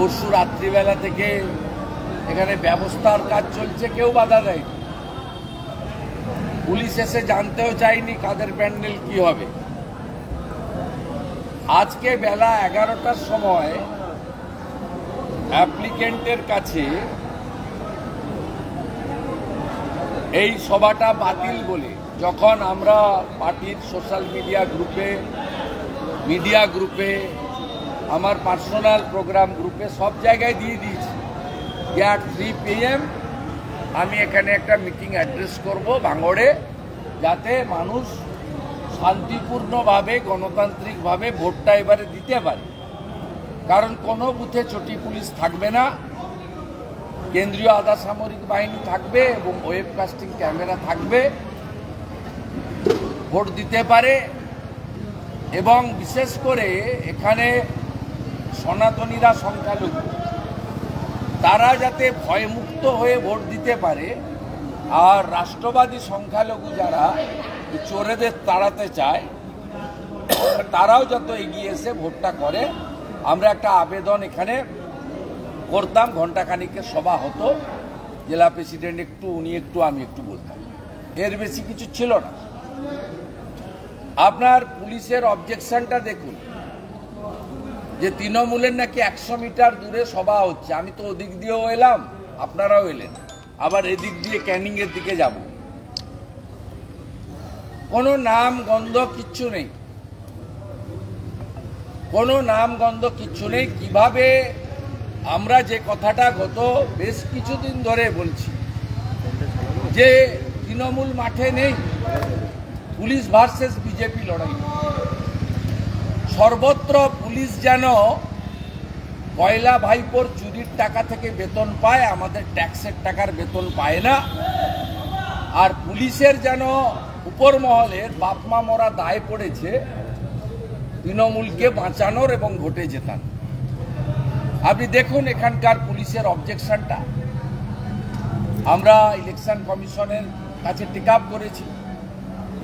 পরশু রাত্রিবেলা থেকে এখানে ব্যবস্থার কাজ চলছে, কেউ বাধা দেয়। পুলিশ এসে জানতেও চায়নি কাদের প্যান্ডেল কি হবে। আজকে বেলা 11টার সময় অ্যাপ্লিকেন্টের কাছে এই সভাটা বাতিল বলে যখন আমরা পার্টির সোশ্যাল মিডিয়া গ্রুপে আমার পার্সোনাল প্রোগ্রাম গ্রুপে সব জায়গায় দিয়ে দিয়েছি যে at 3 PM আমি এখানে একটা মিটিং অ্যাড্রেস করব ভাঙড়ে, যাতে মানুষ শান্তিপূর্ণভাবে গণতান্ত্রিকভাবে ভোটটা এবারে দিতে পারে। কারণ কোনো বুথে চটি পুলিশ থাকবে না, কেন্দ্রীয় আধা সামরিক বাহিনী থাকবে এবং ওয়েবকাস্টিং ক্যামেরা থাকবে, ভোট দিতে পারে। এবং বিশেষ করে এখানে সনাতনীরা সংখ্যালঘু, তারা যাতে ভয়মুক্ত হয়ে ভোট দিতে পারে। আর রাষ্ট্রবাদী সংখ্যালঘু যারা চোরেদের তাড়াতে চায়, তারাও যত এগিয়ে এসে ভোটটা করে। আমরা একটা আবেদন এখানে করতাম, ঘণ্টাখানিকের সভা হতো, জেলা প্রেসিডেন্ট একটু, উনি একটু, আমি একটু বলতাম, এর বেশি কিছু ছিল না। আপনার পুলিশের অবজেকশনটা দেখুন যে তৃণমূলের নাকি 100 মিটার দূরে সভা হচ্ছে। আমি তো ওদিক দিয়েও এলাম, আপনারাও এলেন, আবার এদিক দিয়ে ক্যানিং এর দিকে যাব। কোনো নাম গন্ধ কিচ্ছু নেই, কোনো নাম গন্ধ কিচ্ছু নেই। কিভাবে আমরা যে কথাটা গত বেশ কিছুদিন ধরে বলছি যে তৃণমূল মাঠে নেই, পুলিশ ভার্সেস বিজেপি লড়াই, সর্বত্র পুলিশ যেন পয়লা ভাইপোর চুরির টাকা থেকে বেতন পায়, আমাদের ট্যাক্সের টাকার বেতন পায় না। আর পুলিশের যেন উপর মহলের বাপমা মরা দায় পড়েছে তৃণমূলকে বাঁচানোর এবং ভোটে জেতানো। আপনি দেখুন এখানকার পুলিশের অবজেকশনটা আমরা ইলেকশন কমিশনের কাছে টেক আপ করেছি।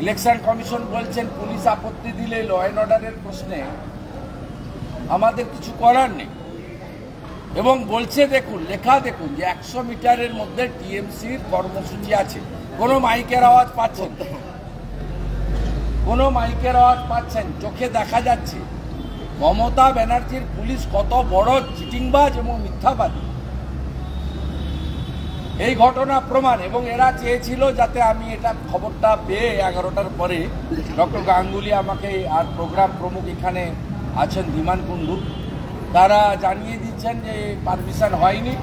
ইলেকশন কমিশন বলছেন পুলিশ আপত্তি দিলে ল অ্যান্ড অর্ডারের প্রশ্নে আমাদের কিছু করার নেই, এবং বলছে দেখুন, লেখা দেখুন যে 100 মিটারের মধ্যে টিএমসির কর্মসূচি আছে। কোনো মাইকের আওয়াজ পাচ্ছেন, কোনো মাইকের আওয়াজ পাচ্ছেন, চোখে দেখা যাচ্ছে মমতা ব্যানার্জির পুলিশ কত বড় চিটিংবাজ এবং মিথ্যাবাদী। এই ঘটনা প্রমাণ। এবং এরা চেয়েছিল যাতে আমি এটা খবরটা পেয়ে 11টার পরে ডক্টর গাঙ্গুলি আমাকে, আর প্রোগ্রাম প্রমুখ এখানে আছেন ধীমান কুণ্ডু, তারা জানিয়ে দিচ্ছেন যে পারমিশন হয়নি।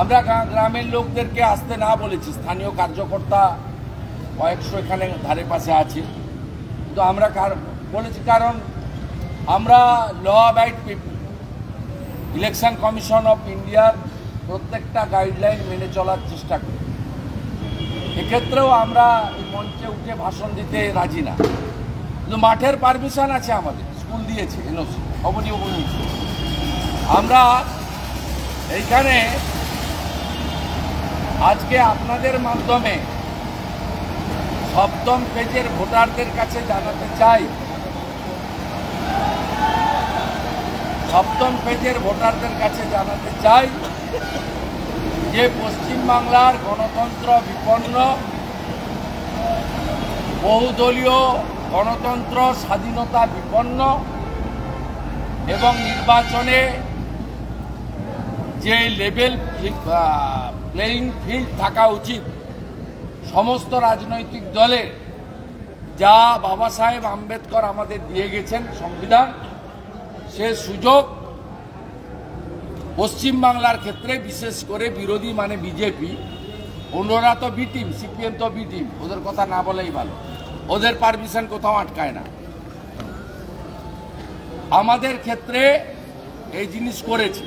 আমরা গ্রামের লোকদেরকে আসতে না বলেছি, স্থানীয় কার্যকর্তা কয়েকশো এখানে ধারে পাশে আছে, তো আমরা বলেছি কারণ আমরা law abide people. Election commission of ইন্ডিয়ার প্রত্যেকটা গাইডলাইন মেনে চলার চেষ্টা করি। এক্ষেত্রেও আমরা এই মঞ্চে উঠে ভাষণ দিতে রাজি না, কিন্তু মাঠের পারমিশন আছে, আমাদের স্কুল দিয়েছে এনওসি, অবনীয় বলছি। আমরা এইখানে আজকে আপনাদের মাধ্যমে সপ্তম পেজের ভোটারদের কাছে জানাতে চাই, সপ্তম পেজের ভোটারদের কাছে জানাতে চাই যে পশ্চিমবাংলার গণতন্ত্র বিপন্ন, বহুদলীয় গণতন্ত্র স্বাধীনতা বিপন্ন, এবং নির্বাচনে যে লেভেল প্লেইং ফিল্ড থাকা উচিত সমস্ত রাজনৈতিক দলে, যা বাবা সাহেব আম্বেদকর আমাদের দিয়ে গেছেন সংবিধান, সে সুযোগ পশ্চিমবাংলার ক্ষেত্রে বিশেষ করে বিরোধী মানে বিজেপি, ওনারা তো বি টিম, সিপিএম তো বি টিম, ওদের কথা না বলেই ভালো, ওদের পারমিশন কোথাও আটকায় না। আমাদের ক্ষেত্রে এই জিনিস করেছে,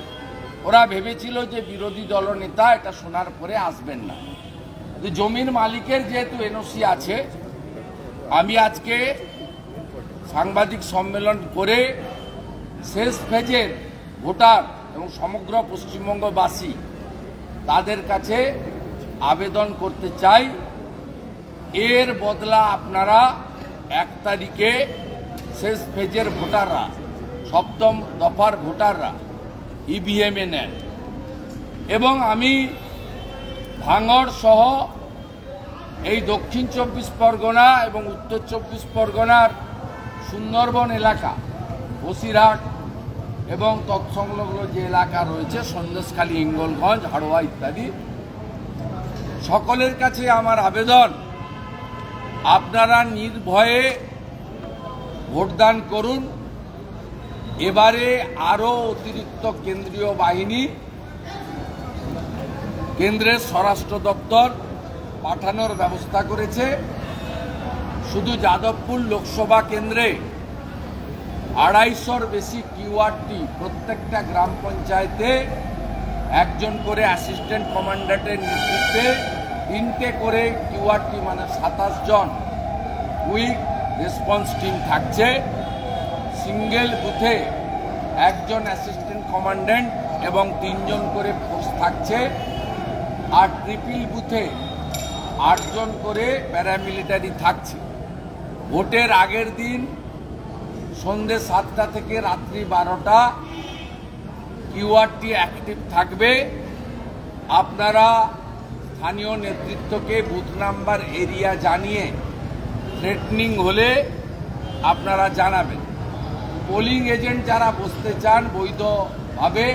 ওরা ভেবেছিল যে বিরোধী দলনেতা এটা শোনার পরে আসবেন না। জমির মালিকের যেহেতু এনওসি আছে, আমি আজকে সাংবাদিক সম্মেলন করে শেষ ফেজের ভোটার এবং সমগ্র পশ্চিমবঙ্গবাসী তাদের কাছে আবেদন করতে চাই, এর বদলা আপনারা 1 তারিখে শেষ ফেজের ভোটাররা, সপ্তম দফার ভোটাররা ইভিএমে নেন। এবং আমি ভাঙড় সহ এই দক্ষিণ 24 পরগনা এবং উত্তর 24 পরগনার সুন্দরবন এলাকা, বসিরহাট এবং তৎসংলগ্ন যে এলাকা রয়েছে, সন্দেশখালী, হিঙ্গলগঞ্জ, হাড়োয়া ইত্যাদি, সকলের কাছে আমার আবেদন, আপনারা নির্ভয়ে ভোটদান করুন। এবারে আরও অতিরিক্ত কেন্দ্রীয় বাহিনী, কেন্দ্রের স্বরাষ্ট্র দপ্তর পাঠানোর ব্যবস্থা করেছে। শুধু যাদবপুর লোকসভা কেন্দ্রে 250-র বেশি কিউআরটি, প্রত্যেকটা গ্রাম পঞ্চায়েতে একজন করে অ্যাসিস্ট্যান্ট কমান্ড্যান্টের নেতৃত্বে 3টে করে কিউআরটি, মানে 27 জন কুইক রেসপন্স টিম থাকছে। সিঙ্গেল বুথে একজন অ্যাসিস্ট্যান্ট কমান্ড্যান্ট এবং 3 জন করে ফোর্স থাকছে। আর ট্রিপল বুথে 8 জন করে প্যারামিলিটারি থাকছে। ভোটের আগের দিন সন্ধ্যে 7টা থেকে রাত্রি 12টা কিউআরটি অ্যাক্টিভ থাকবে। আপনারা স্থানীয় নেতৃত্বকে বুথ নাম্বার, এরিয়া জানিয়ে থ্রেটনিং হলে আপনারা জানাবেন। পোলিং এজেন্ট যারা বসতে চান বৈধভাবে,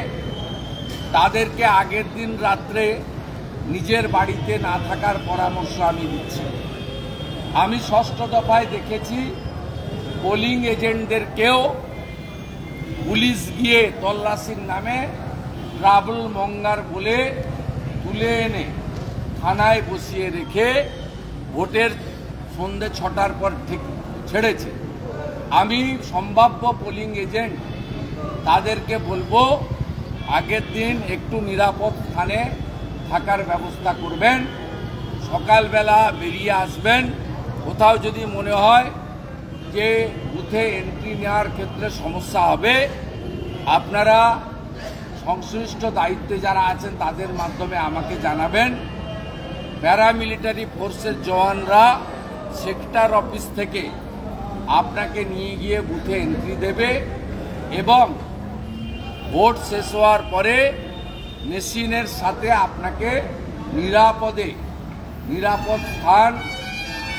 তাদেরকে আগের দিন রাত্রে নিজের বাড়িতে না থাকার পরামর্শ আমি দিচ্ছি। আমি 6ষ্ঠ দফায় দেখেছি পোলিং এজেন্টদেরকেও পুলিশ গিয়ে তল্লাশির নামে ট্রাভেল মঙ্গার বলে তুলে এনে থানায় বসিয়ে রেখে ভোটের সন্ধ্যে 6টার পর ঠিক ছেড়েছে। আমি সম্ভাব্য পোলিং এজেন্ট তাদেরকে বলবো, আগের দিন একটু নিরাপদ স্থানে থাকার ব্যবস্থা করবেন, সকালবেলা বেরিয়ে আসবেন। কোথাও যদি মনে হয় যে বুথে এন্ট্রি নেওয়ার ক্ষেত্রে সমস্যা হবে, আপনারা সংশ্লিষ্ট দায়িত্বে যারা আছেন তাদের মাধ্যমে আমাকে জানাবেন। প্যারামিলিটারি ফোর্সের জওয়ানরা সেক্টর অফিস থেকে আপনাকে নিয়ে গিয়ে বুথে এন্ট্রি দেবে এবং ভোট শেষ হওয়ার পরে মেশিনের সাথে আপনাকে নিরাপদ স্থান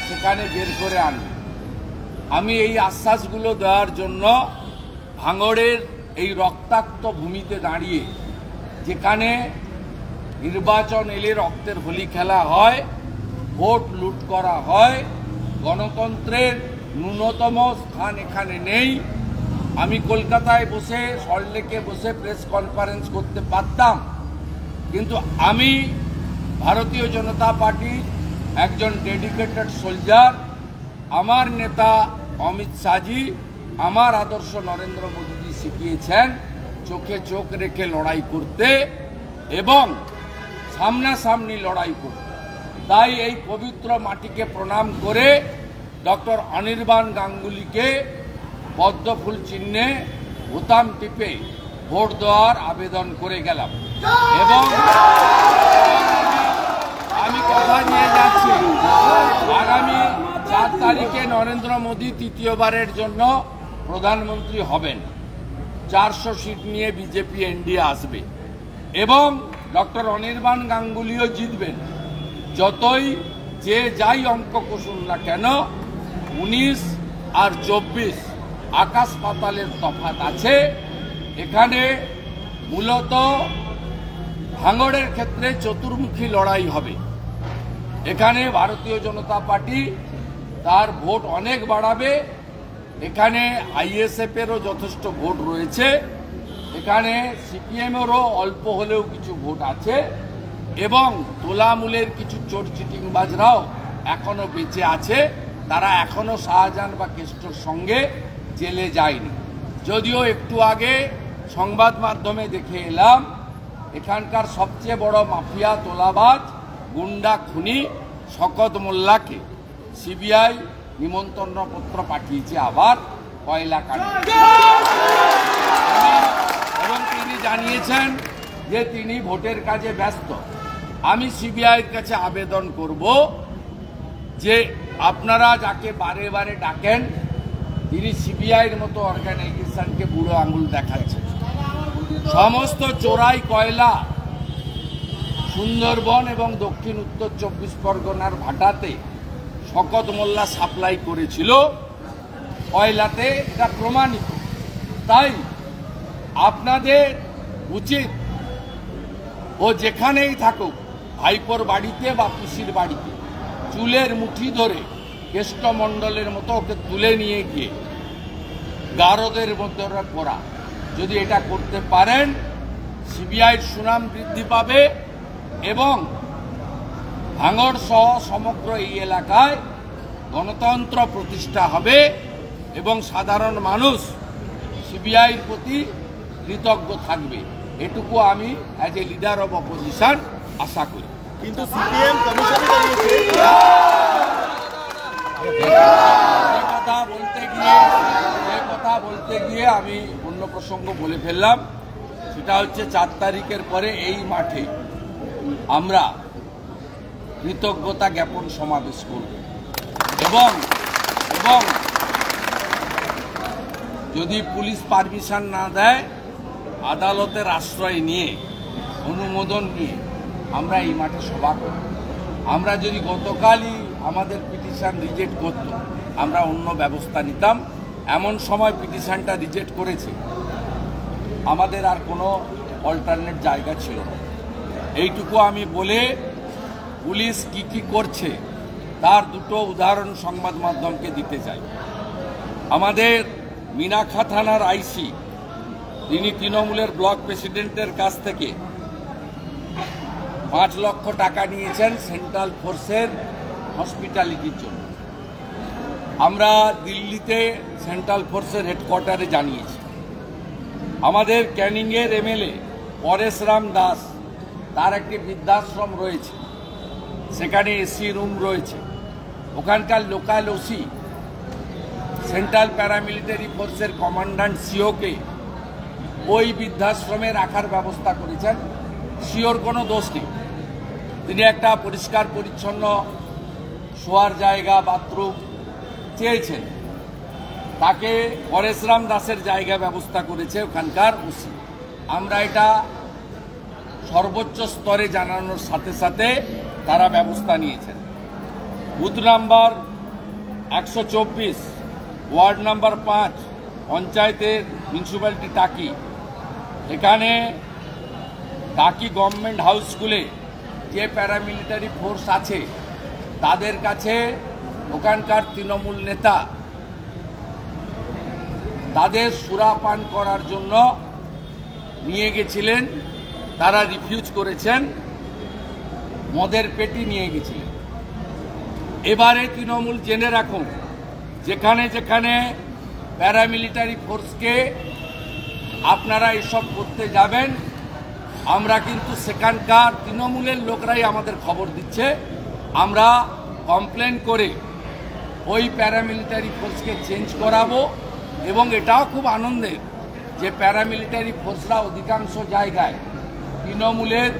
সেখানে বের করে আনবে। আমি এই আশ্বাসগুলো দেওয়ার জন্য ভাঙড়ের এই রক্তাক্ত ভূমিতে দাঁড়িয়ে, যেখানে নির্বাচন এলে রক্তের হোলি খেলা হয়, ভোট লুট করা হয়, গণতন্ত্রের ন্যূনতম স্থান এখানে নেই। আমি কলকাতায় বসে, সল্টলেকে বসে প্রেস কনফারেন্স করতে পারতাম, কিন্তু আমি ভারতীয় জনতা পার্টির একজন ডেডিকেটেড সোলজার। আমার নেতা অমিত শাহজি, আমার আদর্শ নরেন্দ্র মোদীজি শিখিয়েছেন চোখে চোখ রেখে লড়াই করতে এবং সামনাসামনি লড়াই করতে। তাই এই পবিত্র মাটিকে প্রণাম করে ডক্টর অনির্বাণ গাঙ্গুলিকে পদ্মফুল চিহ্নে বোতাম টিপে ভোট দেওয়ার আবেদন করে গেলাম। এবং আমি কথা নিয়ে যাচ্ছি, আগামী 4 তারিখে নরেন্দ্র মোদী তৃতীয়বারের জন্য প্রধানমন্ত্রী হবেন। 400 সিট নিয়ে বিজেপি এনডিএ আসবে এবং ডক্টর অনির্বাণ গাঙ্গুলিও জিতবেন। যতই যে যাই অঙ্ক কষুন না কেন, 19 আর 24 আকাশ পাতালের তফাৎ আছে। এখানে মূলত ভাঙড়ের ক্ষেত্রে চতুর্মুখী লড়াই হবে। এখানে ভারতীয় জনতা পার্টি তার ভোট অনেক বাড়াবে। এখানে আইএসএফেরও যথেষ্ট ভোট রয়েছে, এখানে সিপিএমেরও অল্প হলেও কিছু ভোট আছে এবং তোলামূলের কিছু চোর চিটিংবাজরাও এখনো বেঁচে আছে। তারা এখনো শাহজাহান বা কেষ্টর সঙ্গে জেলে যায়নি। যদিও একটু আগে সংবাদ মাধ্যমে দেখে এলাম এখানকার সবচেয়ে বড় মাফিয়া, তোলাবাজ, গুন্ডা, খুনি শকত মোল্লাকে সিবিআই নিমন্ত্রণপত্র পাঠিয়েছে আবার কয়লা কাণ্ডে, এবং তিনি জানিয়েছেন যে তিনি ভোটের কাজে ব্যস্ত। আমি সিবিআইয়ের কাছে আবেদন করব যে আপনারা যাকে বারে বারে ডাকেন, তিনি সিবিআইয়ের মতো অর্গানাইজেশনকে বুড়ো আঙুল দেখাচ্ছেন। সমস্ত চোরাই কয়লা সুন্দরবন এবং দক্ষিণ উত্তর 24 পরগনার ভাটাতে শওকত মোল্লা সাপ্লাই করেছিল কয়লাতে, এটা প্রমাণিত। তাই আপনাদের উচিত ও যেখানেই থাকুক, ভাইপোর বাড়িতে বা পিসির বাড়িতে, চুলের মুঠি ধরে কেষ্টমণ্ডলের মতো ওকে তুলে নিয়ে গিয়ে গারদের মধ্যে করা। যদি এটা করতে পারেন, সিবিআইয়ের সুনাম বৃদ্ধি পাবে এবং ভাঙড় সহ সমগ্র এই এলাকায় গণতন্ত্র প্রতিষ্ঠা হবে এবং সাধারণ মানুষ সিবিআইয়ের প্রতি কৃতজ্ঞ থাকবে। এটুকু আমি as a leader of opposition আশা করি। কিন্তু সিপিএম কমিশনে দাঁড়িয়েছে কথা বলতে গিয়ে আমি অন্য প্রসঙ্গ বলে ফেললাম। সেটা হচ্ছে 4 তারিখের পরে এই মাঠে আমরা কৃতজ্ঞতা জ্ঞাপন সমাবেশ করব এবং যদি পুলিশ পারমিশন না দেয়, আদালতের আশ্রয় নিয়ে, অনুমোদন নিয়ে আমরা এই মাঠে সভা করব। আমরা যদি গতকালই আমাদের পিটিশন রিজেক্ট করত, আমরা অন্য ব্যবস্থা নিতাম। এমন সময় পিটিশনটা রিজেক্ট করেছে, আমাদের আর কোনো অল্টারনেট জায়গা ছিল না। এইটুকু আমি বলে পুলিশ কি করছে তার দুটো উদাহরণ সংবাদ মাধ্যমকে দিতে চাই। আমাদের মিনাখা থানার আইসি, তিনি তৃণমূলের ব্লক প্রেসিডেন্টের কাছ থেকে 5 লক্ষ টাকা নিয়েছেন সেন্ট্রাল ফোর্সের হসপিটালিটির জন্য। আমরা দিল্লিতে সেন্ট্রাল ফোর্সের হেডকোয়ার্টারে জানিয়েছি। আমাদের ক্যানিংয়ের এমএলএ পরেশরাম দাস, তার একটি বৃদ্ধাশ্রম রয়েছে, সেখানে এসি রুম রয়েছে। ওখানকার লোকাল ওসি সেন্ট্রাল প্যারামিলিটারি ফোর্সের কমান্ড্যান্ট সিওকে ওই বৃদ্ধাশ্রমে রাখার ব্যবস্থা করেছেন। সিওর কোনো দোষ নেই, তিনি একটা পরিষ্কার পরিচ্ছন্ন শোয়ার জায়গা, বাথরুম চেয়েছেন, তাকে পরেশরাম দাসের জায়গা ব্যবস্থা করেছে ওখানকার ওসি। আমরা এটা সর্বোচ্চ স্তরে জানানোর সাথে সাথে তারা ব্যবস্থা নিয়েছেন। বুথ নাম্বার 124, ওয়ার্ড নাম্বার 5, পঞ্চায়েতের মিউনিসিপ্যালিটি টাকি, এখানে টাকি গভর্নমেন্ট হাউস স্কুলে যে প্যারামিলিটারি ফোর্স আছে তাদের কাছে ওখানকার তৃণমূল নেতা তাদের সুরাপান করার জন্য নিয়ে গেছিলেন, তারা রিফিউজ করেছেন, মদের পেটি নিয়ে গেছিলেন। এবারে তৃণমূল জেনে রাখুন, যেখানে যেখানে প্যারামিলিটারি ফোর্সকে আপনারা এসব করতে যাবেন, আমরা কিন্তু সেখানকার তৃণমূলের লোকরাই আমাদের খবর দিচ্ছে, আমরা কমপ্লেন করে ওই প্যারামিলিটারি ফোর্সকে চেঞ্জ করাবো। এবং এটাও খুব আনন্দের যে প্যারামিলিটারি ফোর্সরা অধিকাংশ জায়গায় তৃণমূলের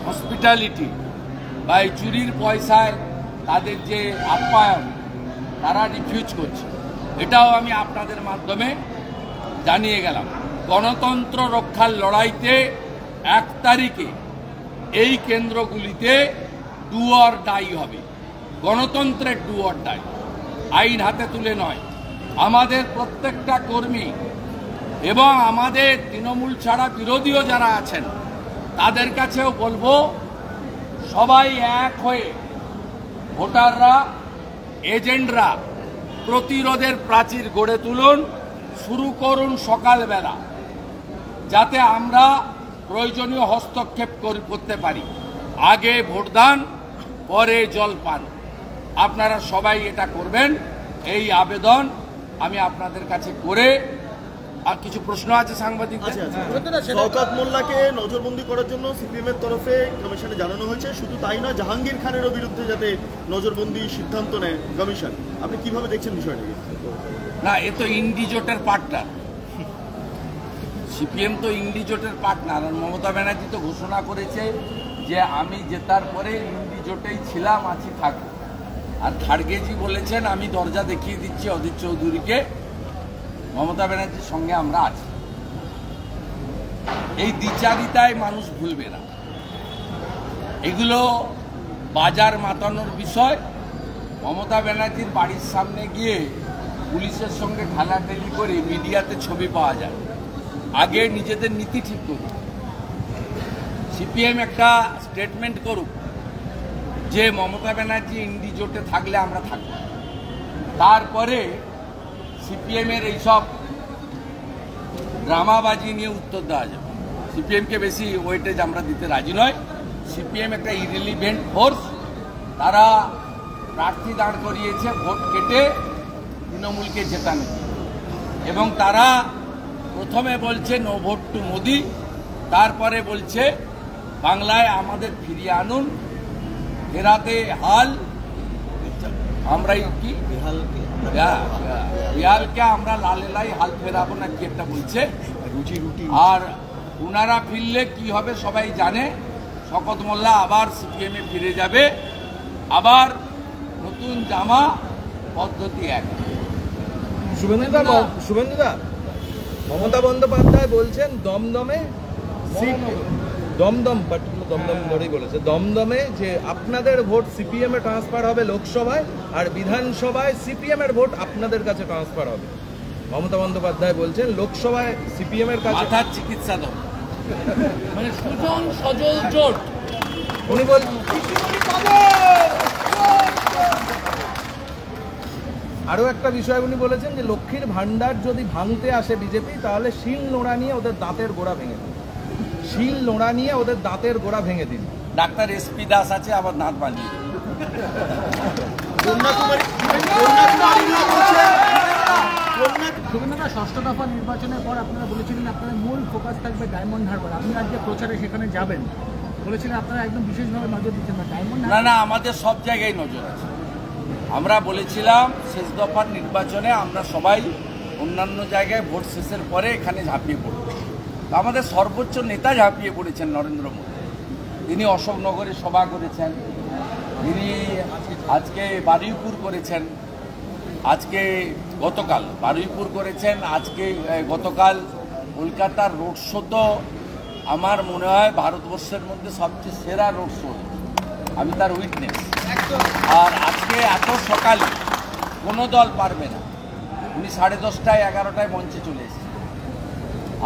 হসপিটালিটি বা এই চুরির পয়সায় তাদের যে আপ্যায়ন, তারা রিফিউজ করছে। এটাও আমি আপনাদের মাধ্যমে জানিয়ে গেলাম। গণতন্ত্র রক্ষার লড়াইতে 1 তারিখে এই কেন্দ্রগুলিতে ডু অর ডাই হবে। গণতন্ত্রের ডু অর ডাই, আইন হাতে তুলে নয়। আমাদের প্রত্যেকটা কর্মী এবং আমাদের তৃণমূল ছাড়া বিরোধীও যারা আছেন তাদের কাছেও বলবো, সবাই এক হয়ে, ভোটাররা, এজেন্টরা প্রতিরোধের প্রাচীর গড়ে তুলুন, শুরু করুন সকালবেলা, যাতে আমরা প্রয়োজনীয় হস্তক্ষেপ করতে পারি। আগে ভোটদান, পরে জলপান। আপনারা সবাই এটা করবেন, এই আবেদন আমি আপনাদের কাছে করে। আর কিছু প্রশ্ন আছে সাংবাদিকদের? শওকত মোল্লাকে নজরবন্দি করার জন্য সিপিএম এর তরফে কমিশনে জানানো হয়েছে। শুধু তাই নয়, জাহাঙ্গীর খানেরও বিরুদ্ধে যাতে নজরবন্দি সিদ্ধান্ত নেয় কমিশন। আপনি কিভাবে দেখছেন বিষয়টাকে? না, এ তো ইন্ডিজোটের পার্টনার, সিপিএম তো ইন্ডিজোটের পার্টনার। আর মমতা ব্যানার্জি তো ঘোষণা করেছে যে আমি জেতার পরে ইন্ডিজোটেই ছিলাম, আছি, থাকবো। আর খাড়গেজি বলেছেন আমি দরজা দেখিয়ে দিচ্ছি অধীর চৌধুরীকে, মমতা ব্যানার্জির সঙ্গে আমরা আছি। এই দ্বিচারিতায় মানুষ ভুলবে না। এগুলো বাজার মাতানোর বিষয়। মমতা ব্যানার্জির বাড়ির সামনে গিয়ে পুলিশের সঙ্গে ঠেলাঠেলি করে মিডিয়াতে ছবি পাওয়া যায়। আগে নিজেদের নীতি ঠিক করুক। সিপিএম একটা স্টেটমেন্ট করুক যে মমতা ব্যানার্জি ইন্ডি জোটে থাকলে আমরা থাকব। তারপরে সিপিএমের এইসব ড্রামাবাজি নিয়ে উত্তর দেওয়া যাবে। সিপিএমকে বেশি ওয়েটেজ আমরা দিতে রাজি নয়। সিপিএম একটা ইরিলিভেন্ট ফোর্স। তারা প্রার্থী দাঁড় করিয়েছে ভোট কেটে তৃণমূলকে জেতানো, এবং তারা প্রথমে বলছে নো ভোট টু মোদি, তারপরে বলছে বাংলায় আমাদের ফিরিয়ে আনুন, ফেরাতে হাল আমরাই কি বিহালকে আমরা লালেলাই হাল ফেরাবো না কি একটা বলছে। আর উনারা ফিরলে কি হবে সবাই জানে। শকত মোল্লা আবার সিপিএমে ফিরে যাবে, আবার নতুন জামা, পদ্ধতি এক। শুভেন্দুদা, মমতা বন্দ্যোপাধ্যায় বলছেন দমদমে দমদমে যে আপনাদের ভোট সিপিএম এ ট্রান্সফার হবে লোকসভায়, আর বিধানসভায় সিপিএম এর ভোট আপনাদের কাছে ট্রান্সফার হবে। মমতা বন্দ্যোপাধ্যায় বলছেন লোকসভায় সিপিএম এর কাছে মাথার চিকিৎসা দাও, মানে সুজন সজল জোট। উনি আরো একটা বিষয় উনি বলেছেন যে লক্ষ্মীর ভান্ডার যদি ভাঙতে আসে বিজেপি, তাহলে শিল নোড়া নিয়ে ওদের দাঁতের গোড়া ভেঙে দিন। শিল নোড়া নিয়ে ওদের দাঁতের গোড়া ভেঙে দিন। ডাক্তার এসপি দাস আছে, আবার দাঁত বানিয়ে শুভেন্দুদা, ষষ্ঠ দফা নির্বাচনের পর আপনারা বলেছিলেন আপনাদের মূল ফোকাস থাকবে ডায়মন্ড হারবার। আপনি আজকে প্রচারে সেখানে যাবেন, বলেছিলেন আপনারা একদম বিশেষভাবে নজর দিচ্ছেন না ডায়মন্ড হারবার। না, আমাদের সব জায়গায় নজর আছে। আমরা বলেছিলাম শেষ দফার নির্বাচনে আমরা সবাই অন্যান্য জায়গায় ভোট শেষের পরে এখানে ঝাঁপিয়ে পড়ব। আমাদের সর্বোচ্চ নেতা ঝাঁপিয়ে পড়েছেন নরেন্দ্র মোদী। তিনি অশোকনগরে সভা করেছেন, তিনি আজকে বারুইপুর করেছেন, আজকে গতকাল বারুইপুর করেছেন, আজকে গতকাল কলকাতার রোড শো তো আমার মনে হয় ভারতবর্ষের মধ্যে সবচেয়ে সেরা রোড শো। আমি তার উইটনেস। আর আজকে এত সকালে কোনো দল পারবে না। উনি 10:30টায় 11টায় মঞ্চে চলে এসেছেন।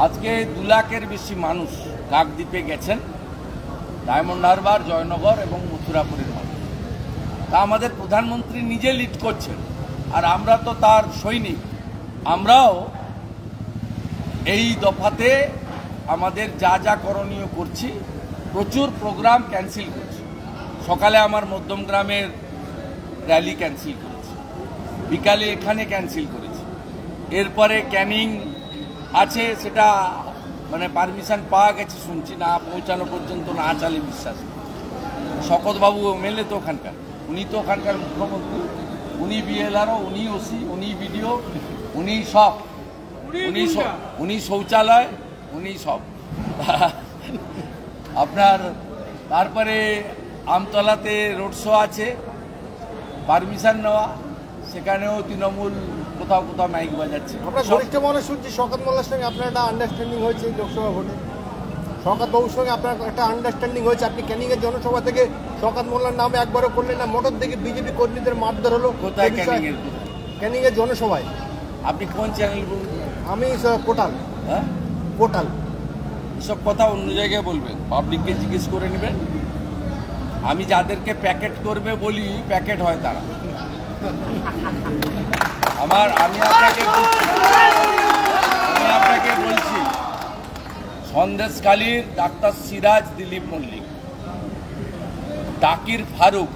আজকে 2 লাখের বেশি মানুষ কাকদ্বীপে গেছেন, ডায়মন্ড হারবার, জয়নগর এবং মথুরাপুরের মানুষ। তা আমাদের প্রধানমন্ত্রী নিজে লিড করছেন, আর আমরা তো তার সৈনিক। আমরাও এই দফাতে আমাদের যা যা করণীয় করছি। প্রচুর প্রোগ্রাম ক্যান্সেল করছি। সকালে আমার মধ্যমগ্রামের র্যালি ক্যান্সেল করেছি, বিকালে এখানে ক্যান্সেল করেছি। এরপরে ক্যানিং আছে, সেটা মানে পারমিশন পাওয়া গেছে শুনছি, না পৌঁছানো পর্যন্ত না চালে বিশ্বাস। শকতবাবু এমএলএ তো ওখানকার, উনি তো ওখানকার মুখ্যমন্ত্রী, উনি বিএলআরও, উনি ওসি, উনি বিডিও, উনি সব, উনি শৌচালয়, উনি সব। আপনার তারপরে আমতলাতে রোড শো আছে, পারমিশন নেওয়া, সেখানেও তৃণমূল কোথাও কোথাও মাইক বাজাচ্ছে। আমরা গরিষ্ঠ মানুষ শুনছি শওকত মোল্লার সঙ্গে আপনার একটা আন্ডারস্ট্যান্ডিং হয়েছে এই লোকসভা ভোটে। শওকত বাবুর সঙ্গে আপনার একটা আন্ডারস্ট্যান্ডিং হয়েছে। আপনি ক্যানিংয়ের জনসভা থেকে শওকত মোল্লার নামে একবারও করলেন না। মোটর থেকে বিজেপি কর্মীদের মারধর হলো। কোথায় ক্যানিংয়ের জনসভায়? আপনি কোন চ্যানেল বলুন? আমি কোটাল। হ্যাঁ, কোটাল। এসব কথা অন্য জায়গায় বলবেন, পাবলিককে জিজ্ঞেস করে নেবেন। আমি যাদেরকে প্যাকেট করবে বলি, প্যাকেট হয় তারা। আমি আপনাকে বলছি, সন্দেশখালীর ডাক্তার সিরাজ দিলীপ মল্লিক, ডাকির ফারুক,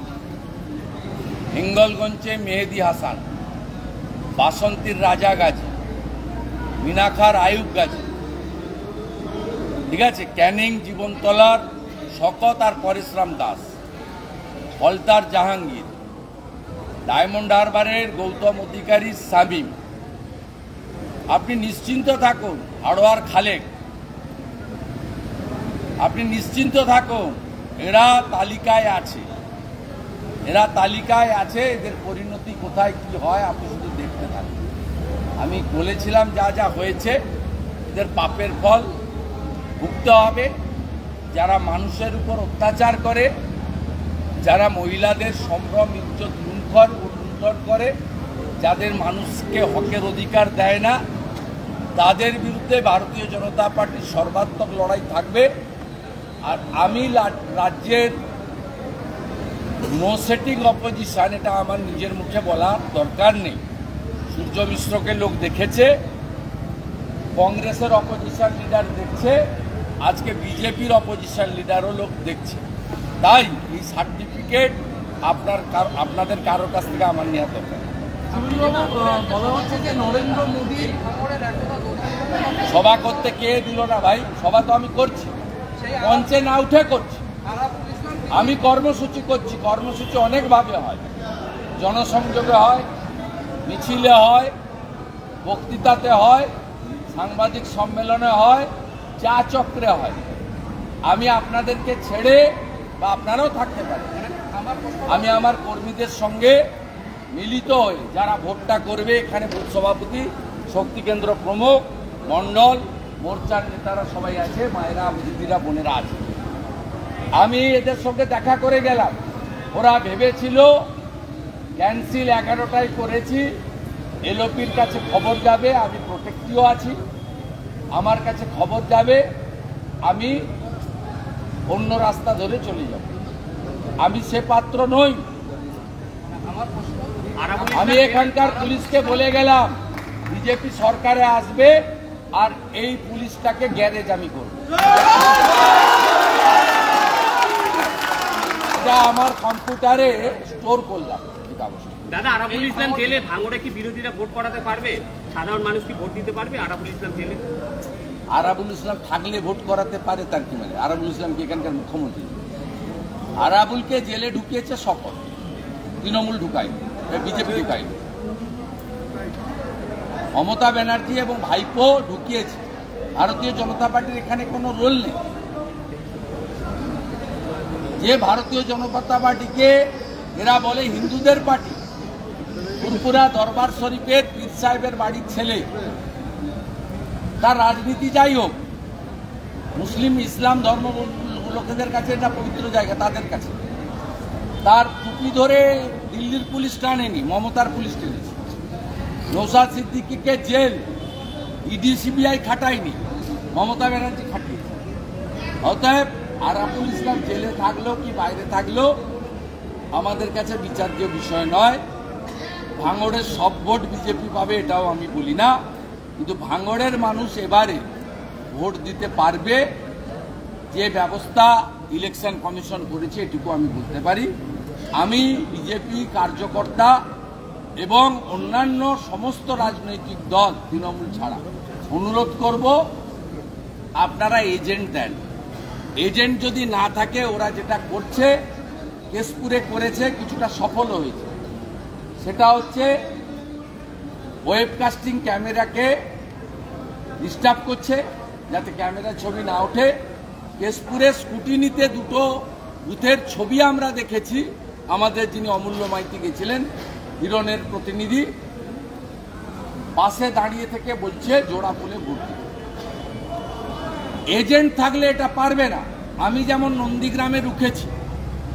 হিঙ্গলগঞ্জে মেহেদি হাসান, বাসন্তীর রাজা গাজী, মিনাখার আয়ুব গাজী, ঠিক আছে, ক্যানিং জীবনতলার শকত আর পরেশরাম দাস, ফলতার জাহাঙ্গীর, ডায়মন্ড হারবারের গৌতম অধিকারী শামীম। আপনি নিশ্চিন্ত থাকুন। হাড়োয়ার খালেক, আপনি নিশ্চিন্ত থাকুন, এরা তালিকায় আছে, এদের পরিণতি কোথায় কি হয় আপনি শুধু দেখতে থাকুন। আমি বলেছিলাম যা যা হয়েছে, এদের পাপের ফল ভুগতে হবে। যারা মানুষের উপর অত্যাচার করে, যারা মহিলাদের সম্ভ্রম ইজ্জত লুণ্ঠন করে, যাদের মানুষকে হকের অধিকার দেয় না, তাদের বিরুদ্ধে ভারতীয় জনতা পার্টির সর্বাত্মক লড়াই থাকবে। আর আমি রাজ্যের নো সেটিং অপোজিশন, এটা আমার নিজের মুখে বলার দরকার নেই। সূর্য মিশ্রকে লোক দেখেছে, কংগ্রেসের অপোজিশন লিডার দেখছে, আজকে বিজেপির অপোজিশন লিডারও লোক দেখছে। তাই এই সার্টিফিকেট আপনাদের কারোর কাছ থেকে আমার নেওয়া দরকার। বলা হচ্ছে যে নরেন্দ্র মোদী সভা করতে কে দিল না ভাই? সভা তো আমি করছি, মঞ্চে না উঠে করছি। আমি কর্মসূচি করছি। কর্মসূচি অনেকভাবে হয়, জনসংযোগে হয়, মিছিলে হয়, বক্তৃতাতে হয়, সাংবাদিক সম্মেলনে হয়, চা চক্রে হয়। আমি আপনাদেরকে ছেড়ে বা আপনারাও থাকতে পারেন, আমি আমার কর্মীদের সঙ্গে মিলিত হয়ে যারা ভোটটা করবে, এখানে বুথ সভাপতি, শক্তি কেন্দ্র প্রমুখ, মণ্ডল, মোর্চার নেতারা সবাই আছে, মায়েরা, দিদিরা, বোনেরা আছে। আমি এদের সঙ্গে দেখা করে গেলাম। ওরা ভেবেছিল ক্যান্সেল 11টায় করেছি, এলওপির কাছে খবর যাবে, আমি প্রোটেক্টিও আছি, আমার কাছে খবর যাবে, আমি অন্য রাস্তা ধরে চলে যাব। আমি সে পাত্র নই। আমি এখানকার পুলিশকে বলে গেলাম বিজেপি সরকারে আসবে আর এই পুলিশটাকে গ্যারেজ আমি করব। এটা আমার কম্পিউটারে স্টোর করলাম। দাদা, আরাবুল ইসলাম জেলে ভাঙড়ে কি বিরোধীরা ভোট করাতে পারবে? সাধারণ মানুষ কি ভোট দিতে পারবে আরাবুল ইসলাম জেলে? আরাবুল ইসলাম থাকলে ভোট করাতে পারে, তার কি মানে? আরাবুল ইসলাম কি এখানকার মুখ্যমন্ত্রী? আরাবুলকে জেলে ঢুকিয়েছে শপথ, তৃণমূল ঢুকায়নি, বিজেপি ঢুকায়নি। মমতা ব্যানার্জি এবং ভাইপো ঢুকিয়েছে। ভারতীয় জনতা পার্টির এখানে কোনো রোল নেই। যে ভারতীয় জনতা পার্টিকে এরা বলে হিন্দুদের পার্টি, ফুরফুরা দরবার শরীফের পীর সাহেবের বাড়ির ছেলে, তার রাজনীতি যাই হোক, মুসলিম ইসলাম ধর্ম লোকেদের কাছে এটা পবিত্র জায়গা, তাদের কাছে। তার টুপি ধরে দিল্লির পুলিশ টানেনি, মমতার পুলিশ টেনেছে। নৌসাদ সিদ্দিকীকে জেল ইডি সিবিআই খাটায়নি, মমতা ব্যানার্জি খাটিয়েছে। অতএব আরাবুল ইসলাম জেলে থাকলেও কি বাইরে থাকলেও আমাদের কাছে বিচার্য বিষয় নয়। ভাঙড়ের সব ভোট বিজেপি পাবে এটাও আমি বলি না, কিন্তু ভাঙড়ের মানুষ এবারে ভোট দিতে পারবে। যে ব্যবস্থা ইলেকশন কমিশন করেছে এটুকু আমি বলতে পারি। আমি বিজেপি কার্যকর্তা এবং অন্যান্য সমস্ত রাজনৈতিক দল তৃণমূল ছাড়া অনুরোধ করব, আপনারা এজেন্ট দেন। এজেন্ট যদি না থাকে, ওরা যেটা করছে কেশপুরে করেছে, কিছুটা সফল হয়েছে। সেটা হচ্ছে ওয়েবকাস্টিং ক্যামেরাকে ডিস্টার্ব করছে যাতে ক্যামেরা ছবি না ওঠে। কেশপুরে স্কুটিনিতে দুটো বুথের ছবি আমরা দেখেছি। আমাদের যিনি অমূল্য মাইতি গেছিলেন, হিরণের প্রতিনিধি, পাশে দাঁড়িয়ে থেকে বলছে জোড়া ফুলে ভোট দিতে। এজেন্ট থাকলে এটা পারবে না। আমি যেমন নন্দীগ্রামে রুখেছি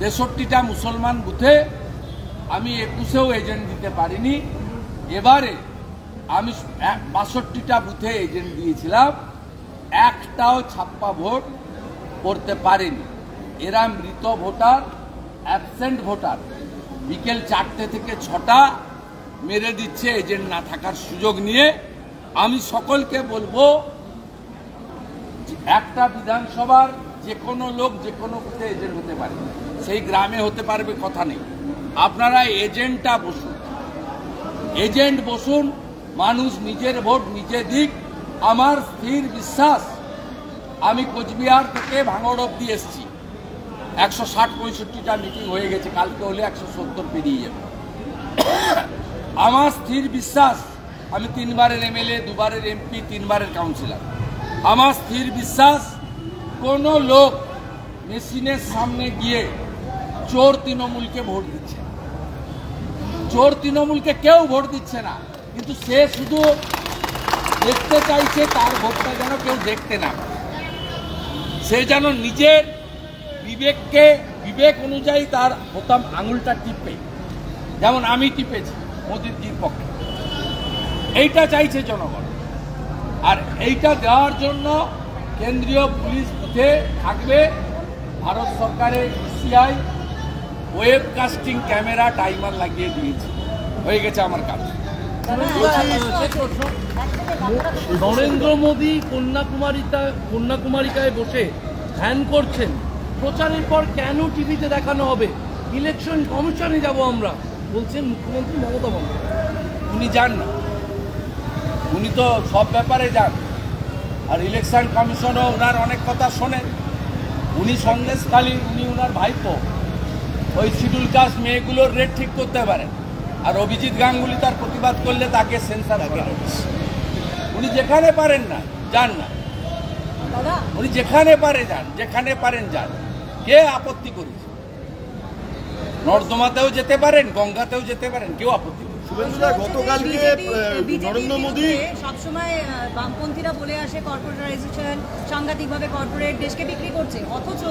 63টা মুসলমান বুথে, আমি 21এও এজেন্ট দিতে পারিনি। এবারে আমি 62টা বুথে এজেন্ট দিয়েছিলাম, একটাও ছাপ্পা ভোট করতে পারেনি। এরা মৃত ভোটার, অ্যাবসেন্ট ভোটার, বিকেল 4টে থেকে 6টা মেরে দিচ্ছে এজেন্ট না থাকার সুযোগ নিয়ে। আমি সকলকে বলবো, একটা বিধানসভার যে কোনো লোক যে কোনো বুথে এজেন্ট হতে পারে, সেই গ্রামে হতে পারবে কথা নেই। আপনারা এজেন্টটা বসুন, এজেন্ট বসুন, মানুষ নিজের ভোট নিজে দিক। আমার স্থির বিশ্বাস, আমি কোচবিহার থেকে ভাঙড় অব্দি এসছি, 160-65টা মিটিং হয়ে গেছে, কালকে হলে 170 পেরিয়ে যাবে। আমার স্থির বিশ্বাস, আমি 3বারের এমএলএ, 2বারের এমপি, 3বারের কাউন্সিলর। আমার স্থির বিশ্বাস, কোনো লোক মেশিনের সামনে গিয়ে চোর তৃণমূলকে ভোট দিচ্ছে না। চোর তৃণমূলকে কেউ ভোট দিচ্ছে না, কিন্তু সে শুধু দেখতে চাইছে তার ভোটটা যেন কেউ দেখতে না পারে। সে যেন নিজের বিবেক অনুযায়ী তার বোতাম আঙুলটা টিপে, যেমন আমি টিপেছি মোদিজির পক্ষে। এইটা চাইছে জনগণ। আর এইটা দেওয়ার জন্য কেন্দ্রীয় পুলিশ বুথে থাকবে, ভারত সরকারের ইসিআই ওয়েবকাস্টিং ক্যামেরা টাইমার লাগিয়ে দিয়েছে, হয়ে গেছে আমার কাজ। নরেন্দ্র মোদী কন্যাকুমারিকায় বসে ধ্যান করছেন, প্রচারের পর কেন টিভিতে দেখানো হবে? ইলেকশন কমিশনে যাব আমরা বলছেন মুখ্যমন্ত্রী মমতা বন্দ্যোপাধ্যায়। উনি যান না, উনি তো সব ব্যাপারে যান, আর ইলেকশন কমিশনও ওনার অনেক কথা শোনেন। উনি সন্দেশখালী, উনি ওনার ভাইপো, ওই শিডিউল কাস্ট মেয়েগুলোর রেট ঠিক করতে পারেন। আর অভিজিৎ গাঙ্গুলি তার প্রতিবাদ করলে তাকে সেন্সার করা হবে। উনি যেখানে পারেন না যান না, উনি যেখানে পারে যান, যেখানে পারেন যান। কে আপত্তি করেছে? নর্দমাতেও যেতে পারেন, গঙ্গাতেও যেতে পারেন, কেউ আপত্তি করে। শুভেন্দুদা, গতকালকে নরেন্দ্র মোদী সবসময় বামপন্থীরা বলে আসে কর্পোরেটাইজেশন, সাংঘাতিকভাবে কর্পোরেট দেশকে বিক্রি করছে, অথচ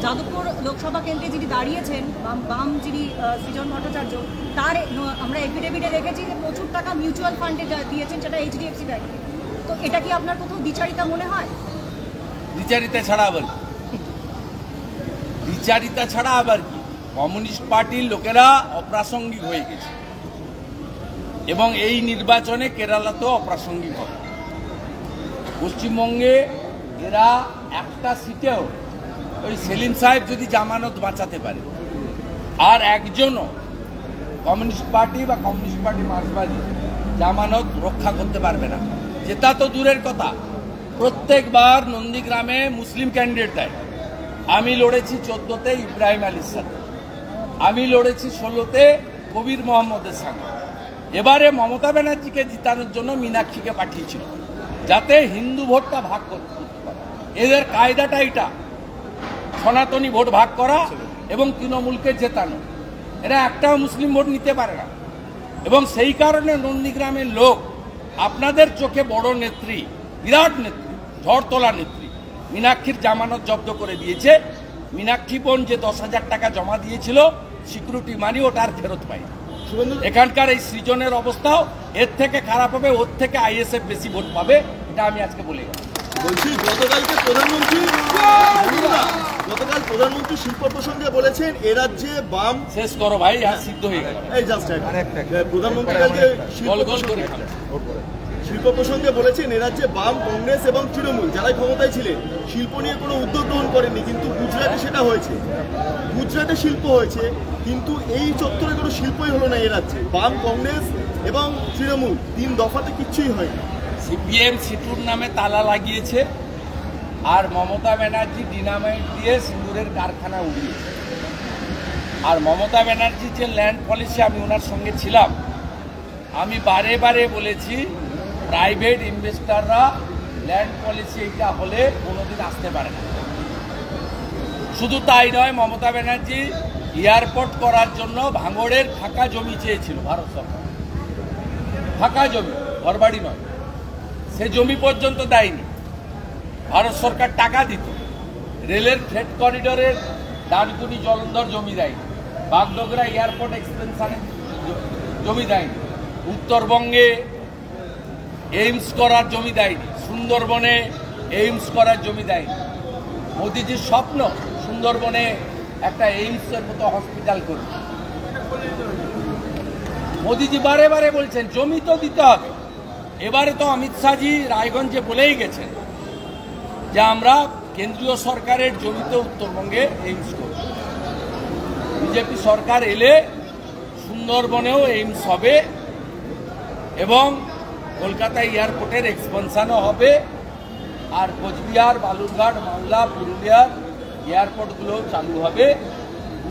যাদবপুর লোকসভা কেন্দ্রে যিনি দাঁড়িয়েছেন বাম যিনি সৃজন ভট্টাচার্য, তার আমরা এফিডেভিটে দেখেছি যে প্রচুর টাকা মিউচুয়াল ফান্ডে দিয়েছেন, সেটা HDFC ব্যাংকে। তো এটা কি আপনার কোথাও দ্বিচারিতা মনে হয়? দ্বিচারিতা ছাড়া আবার কি? দ্বিচারিতা ছাড়া আবার কি? কমিউনিস্ট পার্টির লোকেরা অপ্রাসঙ্গিক হয়ে গেছে এবং এই নির্বাচনে কেরালাতেও অপ্রাসঙ্গিক হবে। পশ্চিমবঙ্গে এরা একটা সিটেও ওই সেলিম সাহেব যদি জামানত বাঁচাতে পারে, আর একজনও কমিউনিস্ট পার্টি বা কমিউনিস্ট পার্টি মার্ক্সবাদী জামানত রক্ষা করতে পারবে না। যেটা তো দূরের কথা, প্রত্যেকবার নন্দীগ্রামে মুসলিম ক্যান্ডিডেট দেয়। আমি লড়েছি 14তে ইব্রাহিম আলীর সাথে, আমি লড়েছি 16তে কবির মোহাম্মদের সঙ্গে। এবারে মমতা ব্যানার্জিকে জিতানোর জন্য মীনাক্ষীকে পাঠিয়েছিল, যাতে হিন্দু ভোটটা ভাগ করতে পারে। এদের কায়দাটা এটা, সনাতনী ভোট ভাগ করা এবং তৃণমূলকে জেতানো। এরা একটাও মুসলিম ভোট নিতে পারে না। এবং সেই কারণে নন্দীগ্রামের লোক আপনাদের চোখে বড় নেত্রী, বিরাট নেত্রী, ঝড় তোলা নেত্রী মীনাক্ষীর জামানত জব্দ করে দিয়েছে। মীনাক্ষী বোন যে 10,000 টাকা জমা দিয়েছিল সিকিউরিটি মানি, ওটা আর ফেরত পাই। এখানকার এই সৃজনের অবস্থাও এর থেকে খারাপ হবে, ওর থেকে ISF বেশি ভোট পাবে, এটা আমি আজকে বলে গেলাম। বলছি, গতকাল প্রধানমন্ত্রী শিল্প প্রসঙ্গে বলেছেন এ রাজ্যে বাম। শেষ করো ভাই, আর সিদ্ধ হয়ে গেল। এই জাস্ট প্রধানমন্ত্রী কালকে শিল্প প্রসঙ্গে বলেছেন এ রাজ্যে বাম, কংগ্রেস এবং তৃণমূল যারাই ক্ষমতায় ছিলেন শিল্প নিয়ে কোনো উদ্যোগ গ্রহণ করেননি, কিন্তু গুজরাটে সেটা হয়েছে। গুজরাটে শিল্প হয়েছে, কিন্তু এই চত্বরে কোনো শিল্পই হলো না এ রাজ্যে। বাম, কংগ্রেস এবং তৃণমূল 3 দফাতে কিচ্ছুই হয়নি। CPM সিটুর নামে তালা লাগিয়েছে, আর মমতা ব্যানার্জি ডিনামাইট দিয়ে সিন্দুরের কারখানা উড়িয়েছে। আর মমতা ব্যানার্জির যে ল্যান্ড পলিসি, আমি ওনার সঙ্গে ছিলাম, আমি বারে বারে বলেছি প্রাইভেট ইনভেস্টাররা ল্যান্ড পলিসি এইটা হলে কোনোদিন আসতে পারে না। শুধু তাই নয়, মমতা ব্যানার্জি এয়ারপোর্ট করার জন্য ভাঙড়ের ফাঁকা জমি চেয়েছিল ভারত সরকার, ফাঁকা জমি, ঘরবাড়ি নয়। সে জমি পর্যন্ত দেয়নি। ভারত সরকার টাকা দিত। রেলের ফ্রেট করিডোরের ডানকুনি জলন্ধর জমি দেয়নি। বাগডোগরা এয়ারপোর্ট এক্সটেনশনে জমি দেয়নি। উত্তরবঙ্গে এইমস করার জমি দেয়নি। সুন্দরবনে এইমস করার জমি দেয়নি। মোদিজির স্বপ্ন সুন্দরবনে একটা এইমসের মতো হসপিটাল করবে। মোদিজি বারে বারে বলছেন জমি তো দিতে হবে। এবারে তো অমিত শাহজি রায়গঞ্জে বলেই গেছেন যে আমরা কেন্দ্রীয় সরকারের জমিতে উত্তরবঙ্গে এইমস করব। বিজেপি সরকার এলে সুন্দরবনেও এইমস হবে এবং কলকাতা এয়ারপোর্টের এক্সপেনশনও হবে, আর কোচবিহার, বালুরঘাট, মালদা, পুরুলিয়ার এয়ারপোর্টগুলো চালু হবে।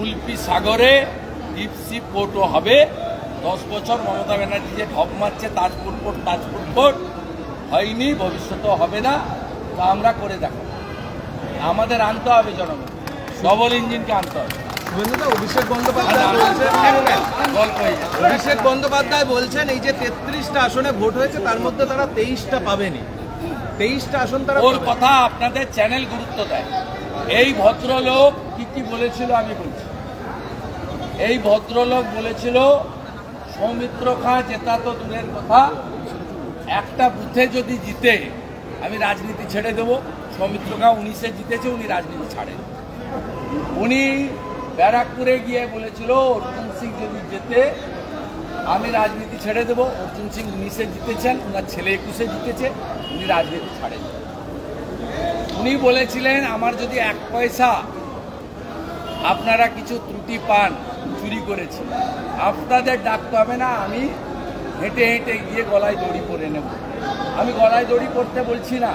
উল্পি সাগরে ডিপ সি পোর্টও হবে। 10 বছর মমতা ব্যানার্জি যে ঢপ মারছে তাজপুর পোর্ট হয়নি, ভবিষ্যতেও হবে না। তা আমরা করে দেখাবো। আমাদের আনতে হবে জনগণ, ডবল ইঞ্জিনকে আনতে হবে। অভিষেক বন্দ্যোপাধ্যায় বলছেন এই যে 33টা আসনে ভোট হয়েছে তার মধ্যে তারা 23টা পাবেনি। 23টা আসন তারা ওর কথা আপনাদের চ্যানেল গুরুত্ব দেয়। এই ভদ্রলোক কি বলেছিল আমি বলছি। এই ভদ্রলোক বলেছিল সৌমিত্র খাঁ জেতা তো দূরের কথা, একটা বুথে যদি জিতে আমি রাজনীতি ছেড়ে দেবো। সৌমিত্র খাঁ 19-এ জিতেছে, উনি রাজনীতি ছাড়েন। উনি ব্যারাকপুরে গিয়ে বলেছিল অর্জুন সিং যদি জেতে আমি রাজনীতি ছেড়ে দেবো। অর্জুন সিং 19-এ জিতেছেন, ওনার ছেলে 21-এ জিতেছে, উনি রাজনীতি ছাড়েন। উনি বলেছিলেন আমার যদি 1 পয়সা আপনারা কিছু ত্রুটি পান, চুরি করেছি, আপনাদের ডাকতে হবে না, আমি হেঁটে হেঁটে গিয়ে গলায় দড়ি পরে নেব। আমি গলায় দড়ি পরতে বলছি না,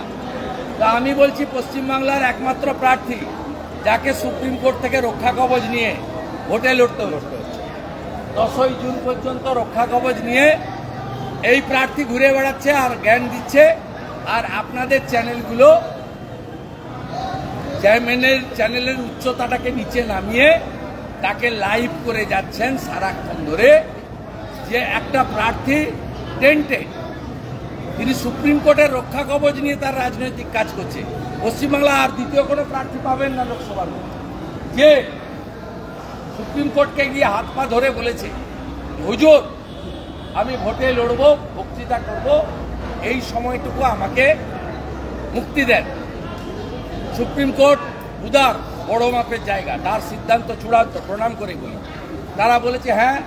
তা আমি বলছি পশ্চিমবাংলার একমাত্র প্রার্থী যাকে সুপ্রিম কোর্ট থেকে রক্ষা কবচ নিয়ে ভোটে লড়তে হচ্ছে, 10ই জুন পর্যন্ত রক্ষা কবচ নিয়ে এই প্রার্থী ঘুরে বেড়াচ্ছে আর জ্ঞান দিচ্ছে। আর আপনাদের চ্যানেলগুলো চ্যানেলের উচ্চতাটাকে নিচে নামিয়ে তাকে লাইভ করে যাচ্ছেন সারাক্ষণ ধরে, যে একটা প্রার্থী টেন্টে তিনি সুপ্রিম কোর্টের রক্ষা কবচ নিয়ে তার রাজনৈতিক কাজ করছে। পশ্চিমবাংলা আর দ্বিতীয় কোনো প্রার্থী পাবেন না লোকসভার, যে সুপ্রিম কোর্টকে গিয়ে হাত পা ধরে বলেছে হুজুর আমি ভোটে লড়ব, বক্তৃতা করব, এই সময়টুকু আমাকে মুক্তি দেন। সুপ্রিম কোর্ট উদার, বড় মাপের জায়গা, তার সিদ্ধান্ত চূড়ান্ত, প্রণাম করে বলি। তারা বলেছে হ্যাঁ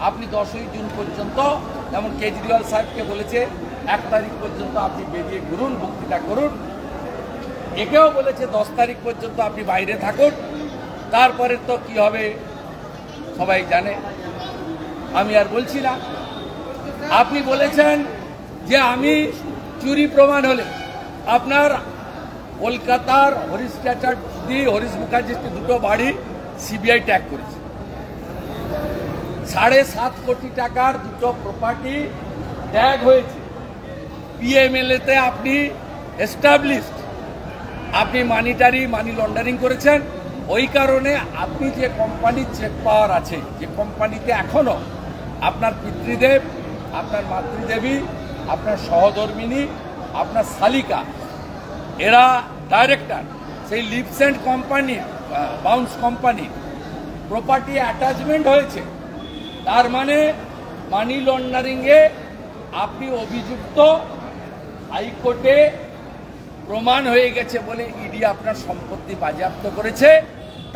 আপনি 10ই জুন পর্যন্ত, যেমন কেজরিওয়াল সাহেবকে বলেছে 1 তারিখ পর্যন্ত আপনি বেরিয়ে ঘুরুন, বক্তৃতা করুন। একেও বলেছে 10 তারিখ পর্যন্ত আপনি বাইরে থাকুন, তারপরে তো কি হবে সবাই জানে, আমি আর বলছি না। আপনি বলেছেন যে আমি চুরি প্রমাণ হলে আপনার কলকাতার হরিশ চ্যাটার্জি, হরিশ মুখার্জির 2টো বাড়ি সিবিআই ট্যাগ করেছে। 7.5 কোটি টাকার 2টো প্রপার্টি ট্যাগ হয়েছে। পিএমএলএতে আপনি এস্টাবলিশড, আপনি মানি লন্ডারিং করেছেন। ওই কারণে আপনি যে কোম্পানির চেক পাওয়ার আছে, যে কোম্পানিতে এখনো আপনার পিতৃদেব, আপনার মাতৃদেবী, আপনার সহধর্মিনী, আপনার শালিকা এরা ডাইরেক্টর, সেই লিপসেন্ট company, bounce company property attachment হয়েছে। তার মানে মানি লন্ডারিংয়ে আপনি অভিযুক্ত, হাইকোর্টে প্রমাণ হয়ে গেছে বলে ইডি আপনার সম্পত্তি বাজেয়াপ্ত করেছে।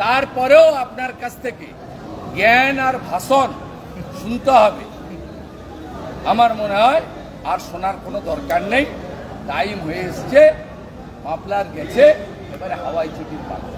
তারপরেও আপনার কাছ থেকে জ্ঞান আর ভাষণ শুনতে হবে। আমার মনে হয় আর শোনার কোনো দরকার নেই, টাইম হয়ে এসছে, মাফলার গেছে, এবারে হাওয়াই ছুটির পালা।